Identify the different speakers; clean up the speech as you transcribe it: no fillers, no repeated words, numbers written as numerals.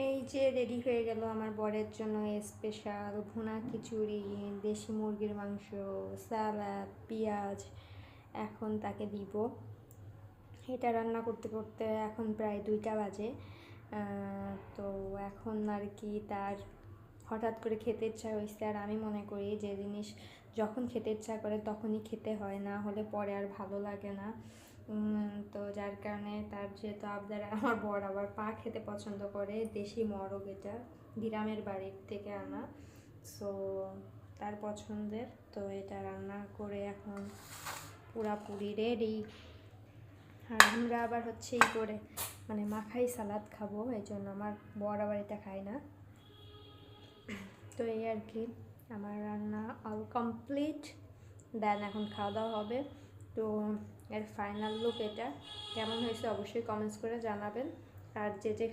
Speaker 1: এই যে রেডি হয়ে গেল আমার বরের জন্য স্পেশাল ভুনা খিচুড়ি, দেশি মুরগির মাংস, সালাদ, পেঁয়াজ। এখন তাকে দিব। এটা রান্না করতে করতে এখন প্রায় 2টা বাজে। তো এখন আর কি তার হঠাৎ করে খেতে ইচ্ছা হয়েছে, আর আমি মনে করি যে জিনিস যখন খেতে ইচ্ছা করে তখনই খেতে হয়, না হলে পরে আর ভালো লাগে না। তো যার কারণে তার যেহেতু আবদার, আমার বর আবার পা খেতে পছন্দ করে, দেশি মরগ, এটা গ্রামের বাড়ির থেকে আনা। সো তার পছন্দের, তো এটা রান্না করে এখন পুরাপুরি রেডি। আর আমরা আবার হচ্ছে এই করে মানে মাখাই সালাদ খাবো, এই জন্য আমার বর আবার এটা খায় না। তো এই আর কি, আমার রান্না অল কমপ্লিট। দেন এখন খাওয়া দাওয়া হবে। তো এর ফাইনাল লুক এটা কেমন হয়েছে অবশ্যই কমেন্টস করে জানাবেন। আর যে যে